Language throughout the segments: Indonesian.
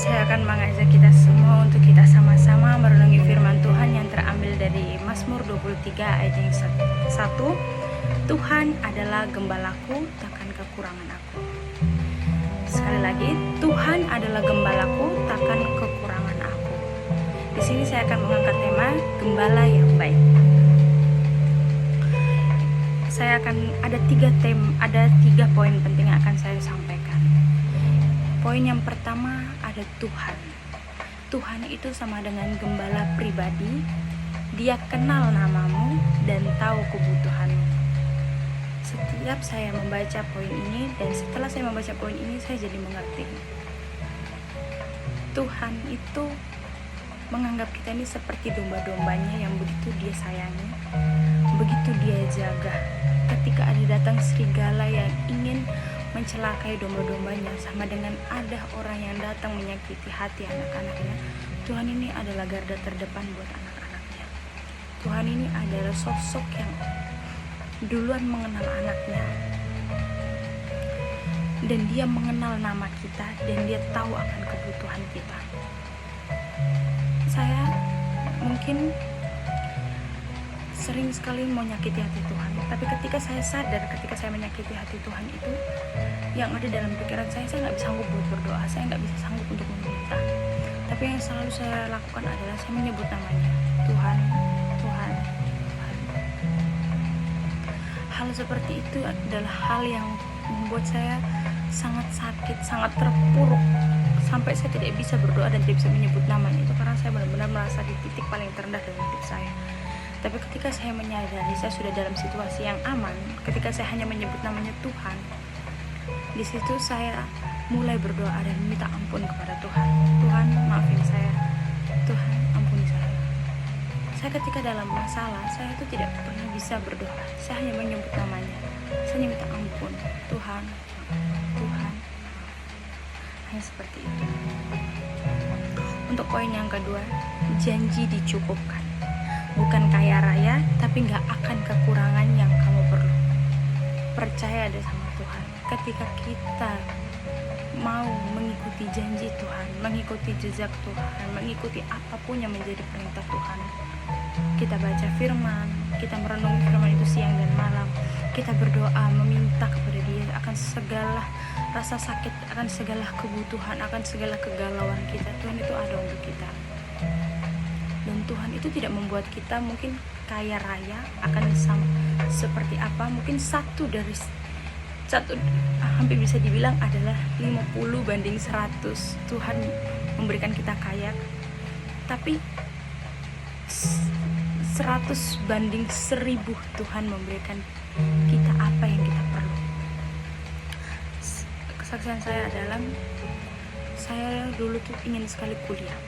saya akan mengajak kita semua untuk kita sama-sama merenungi firman Tuhan yang terambil dari Mazmur 23 ayat yang 1. Tuhan adalah gembalaku, takkan kekurangan aku. Sekali lagi, Tuhan adalah gembalaku, takkan kekurangan aku. Di sini saya akan mengangkat tema gembala yang baik. Saya akan ada tiga poin penting yang akan saya sampaikan. Poin yang pertama ada Tuhan. Tuhan itu sama dengan gembala pribadi. Dia kenal namamu dan tahu kebutuhanmu. Setiap saya membaca poin ini dan setelah saya membaca poin ini, saya jadi mengerti. Tuhan itu menganggap kita ini seperti domba-dombanya yang begitu dia sayangi, begitu dia jaga. Ketika ada datang serigala yang ingin mencelakai domba-dombanya, sama dengan ada orang yang datang menyakiti hati anak-anaknya, Tuhan ini adalah garda terdepan buat anak-anaknya. Tuhan ini adalah sosok yang duluan mengenal anaknya, dan dia mengenal nama kita, dan dia tahu akan kebutuhan kita. Saya mungkin sering sekali mau nyakiti hati Tuhan, tapi ketika saya sadar, ketika saya menyakiti hati Tuhan itu, yang ada dalam pikiran saya nggak bisa sanggup buat berdoa, saya nggak bisa sanggup untuk meminta. Tapi yang selalu saya lakukan adalah saya menyebut namanya, Tuhan, Tuhan, Tuhan. Hal seperti itu adalah hal yang membuat saya sangat sakit, sangat terpuruk, sampai saya tidak bisa berdoa dan tidak bisa menyebut namanya itu, karena saya benar-benar merasa di titik paling terendah dalam hidup saya. Tapi ketika saya menyadari saya sudah dalam situasi yang aman, ketika saya hanya menyebut namanya Tuhan, di situ saya mulai berdoa dan minta ampun kepada Tuhan. Tuhan, maafin saya. Tuhan, ampuni saya. Saya ketika dalam masalah, saya itu tidak pernah bisa berdoa. Saya hanya menyebut namanya. Saya hanya minta ampun. Tuhan, Tuhan. Hanya seperti itu. Untuk poin yang kedua, janji dicukupkan. Bukan kaya raya, tapi gak akan kekurangan yang kamu perlu. Percaya deh sama Tuhan. Ketika kita mau mengikuti janji Tuhan, mengikuti jejak Tuhan, mengikuti apapun yang menjadi perintah Tuhan, kita baca firman, kita merenungi firman itu siang dan malam, kita berdoa, meminta kepada Dia akan segala rasa sakit, akan segala kebutuhan, akan segala kegalauan kita, Tuhan itu ada untuk kita. Dan Tuhan itu tidak membuat kita mungkin kaya raya akan seperti apa, mungkin satu hampir bisa dibilang adalah 50/100 Tuhan memberikan kita kaya, tapi 100/1000 Tuhan memberikan kita apa yang kita perlu. Kesaksian saya adalah saya dulu tuh ingin sekali kuliah.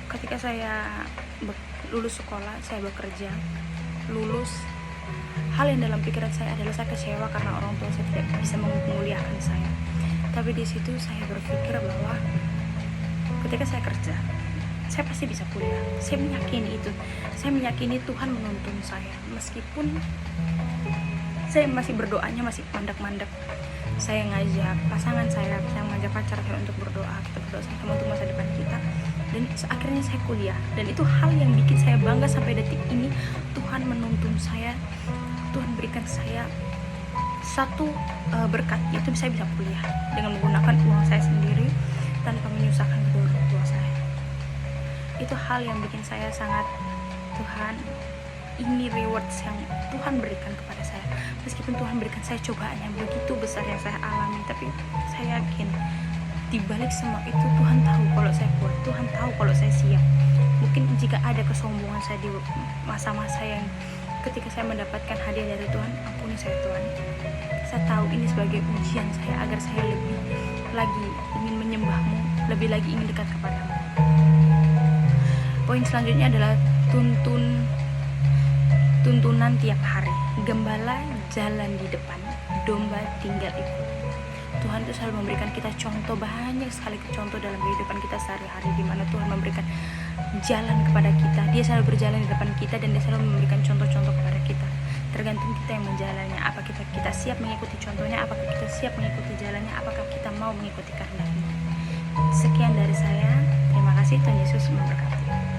Ketika saya lulus sekolah, saya bekerja, lulus, hal yang dalam pikiran saya adalah saya kecewa karena orang tua saya tidak bisa menguliahkan saya. Tapi di situ saya berpikir bahwa ketika saya kerja, saya pasti bisa kuliah. Saya meyakini itu. Saya meyakini Tuhan menuntun saya, meskipun saya masih berdoanya masih mandek-mandek. Saya ngajak pasangan saya ngajak pacar saya untuk berdoa, kita berdoa sama untuk masa depan kita, dan akhirnya saya kuliah. Dan itu hal yang bikin saya bangga sampai detik ini. Tuhan menuntun saya, Tuhan berikan saya satu berkat, yaitu saya bisa kuliah dengan menggunakan uang saya sendiri tanpa menyusahkan kedua orang tua saya. Itu hal yang bikin saya sangat, Tuhan, ini rewards yang Tuhan berikan kepada saya. Meskipun Tuhan berikan saya cobaan yang begitu besar yang saya alami, tapi saya yakin di balik semua itu Tuhan tahu kalau saya kuat, Tuhan tahu kalau saya siap. Mungkin jika ada kesombongan saya di masa-masa yang ketika saya mendapatkan hadiah dari Tuhan, ampuni saya Tuhan. Saya tahu ini sebagai ujian saya agar saya lebih lagi ingin menyembah-Mu, lebih lagi ingin dekat kepadamu. Poin selanjutnya adalah tuntunan tiap hari. Gembala jalan di depan, domba tinggal ikut. Tuhan itu selalu memberikan kita contoh, banyak sekali contoh dalam kehidupan kita sehari-hari, di mana Tuhan memberikan jalan kepada kita. Dia selalu berjalan di depan kita, dan Dia selalu memberikan contoh-contoh kepada kita. Tergantung kita yang menjalannya. Apakah kita siap mengikuti contohnya, apakah kita siap mengikuti jalannya, apakah kita mau mengikuti kehendaknya. Sekian dari saya. Terima kasih. Tuhan Yesus memberkati.